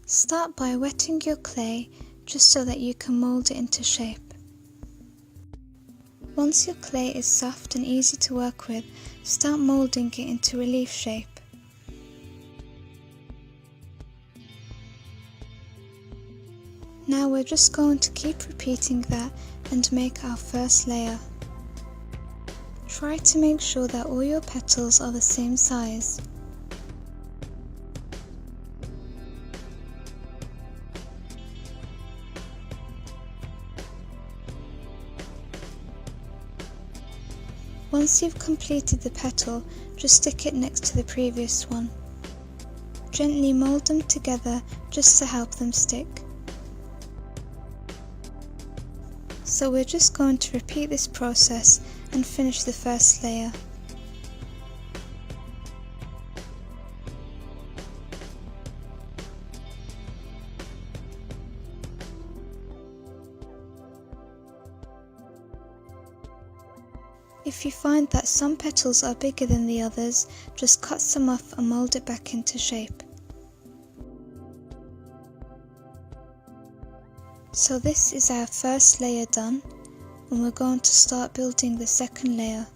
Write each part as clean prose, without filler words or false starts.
Start by wetting your clay just so that you can mould it into shape. Once your clay is soft and easy to work with, start moulding it into relief shape. Now we're just going to keep repeating that and make our first layer. Try to make sure that all your petals are the same size. Once you've completed the petal, just stick it next to the previous one. Gently mould them together just to help them stick. So we're just going to repeat this process and finish the first layer. If you find that some petals are bigger than the others, just cut some off and mould it back into shape. So this is our first layer done, and we're going to start building the second layer.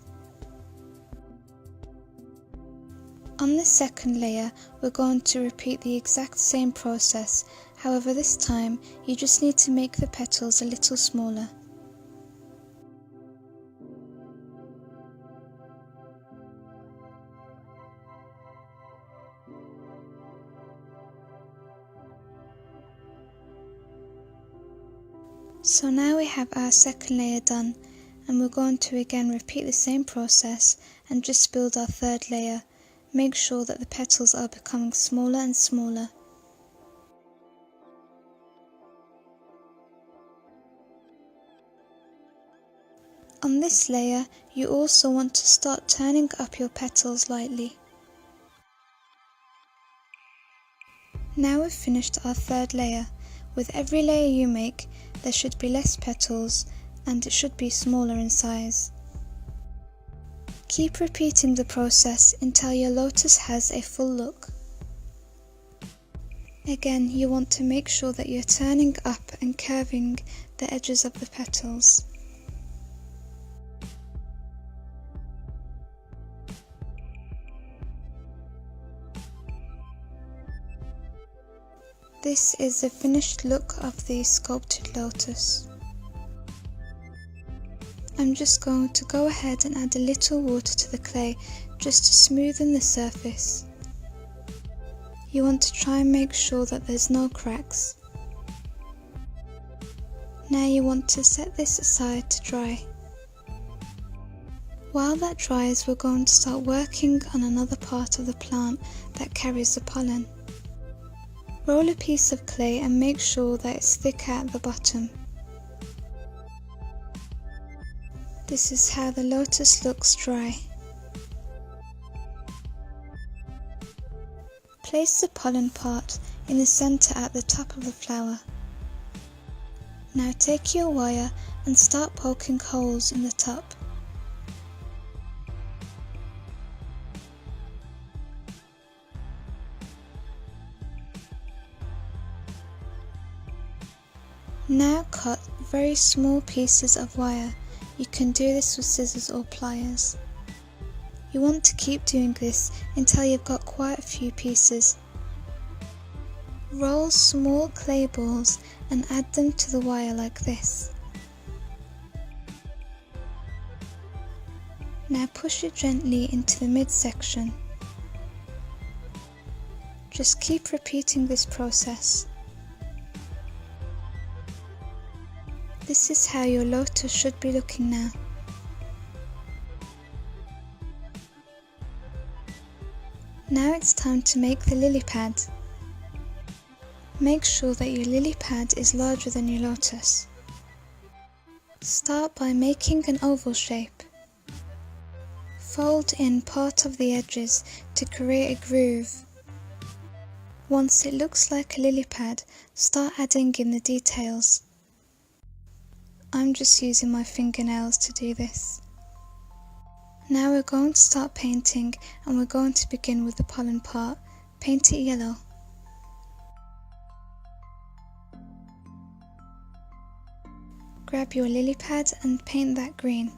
On the second layer, we're going to repeat the exact same process, however this time you just need to make the petals a little smaller. So now we have our second layer done, and we're going to again repeat the same process and just build our third layer. Make sure that the petals are becoming smaller and smaller. On this layer, you also want to start turning up your petals lightly. Now we've finished our third layer. With every layer you make, there should be less petals and it should be smaller in size. Keep repeating the process until your lotus has a full look. Again, you want to make sure that you're turning up and curving the edges of the petals. This is the finished look of the sculpted lotus. I'm just going to go ahead and add a little water to the clay just to smoothen the surface. You want to try and make sure that there's no cracks. Now you want to set this aside to dry. While that dries, we're going to start working on another part of the plant that carries the pollen. Roll a piece of clay and make sure that it's thicker at the bottom. This is how the lotus looks dry. Place the pollen part in the centre at the top of the flower. Now take your wire and start poking holes in the top. Now cut very small pieces of wire. You can do this with scissors or pliers. You want to keep doing this until you've got quite a few pieces. Roll small clay balls and add them to the wire like this. Now push it gently into the midsection. Just keep repeating this process. This is how your lotus should be looking now. Now it's time to make the lily pad. Make sure that your lily pad is larger than your lotus. Start by making an oval shape. Fold in part of the edges to create a groove. Once it looks like a lily pad, start adding in the details. I'm just using my fingernails to do this. Now we're going to start painting, and we're going to begin with the pollen part. Paint it yellow. grab your lily pad and paint that green.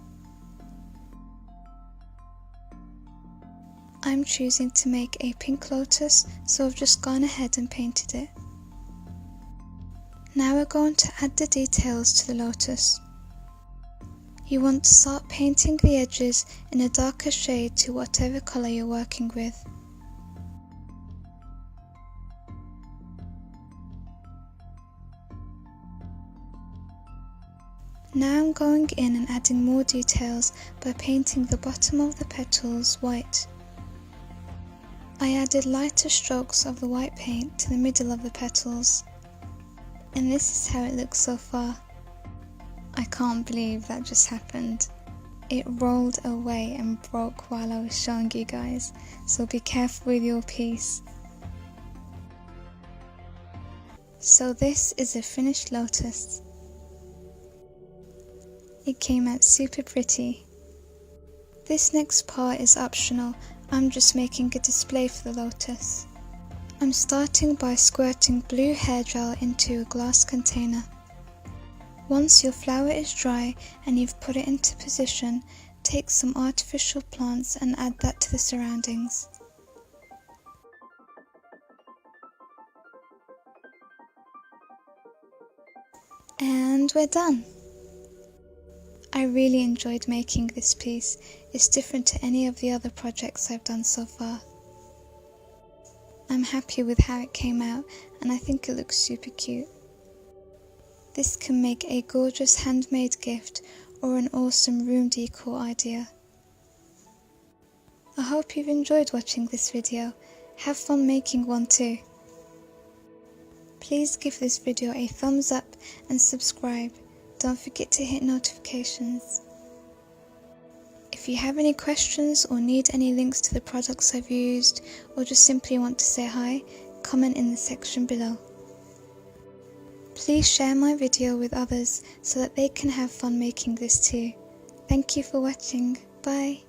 I'm choosing to make a pink lotus, so I've just gone ahead and painted it. Now we're going to add the details to the lotus. You want to start painting the edges in a darker shade to whatever colour you're working with. Now I'm going in and adding more details by painting the bottom of the petals white. I added lighter strokes of the white paint to the middle of the petals. And this is how it looks so far. I can't believe that just happened. It rolled away and broke while I was showing you guys, so be careful with your piece. So this is a finished lotus. It came out super pretty. This next part is optional, I'm just making a display for the lotus. I'm starting by squirting blue hair gel into a glass container. Once your flower is dry and you've put it into position, take some artificial plants and add that to the surroundings. And we're done! I really enjoyed making this piece. It's different to any of the other projects I've done so far. I'm happy with how it came out and I think it looks super cute. This can make a gorgeous handmade gift or an awesome room decor idea. I hope you've enjoyed watching this video. Have fun making one too. Please give this video a thumbs up and subscribe. Don't forget to hit notifications. If you have any questions or need any links to the products I've used, or just simply want to say hi, comment in the section below. Please share my video with others so that they can have fun making this too. Thank you for watching. Bye.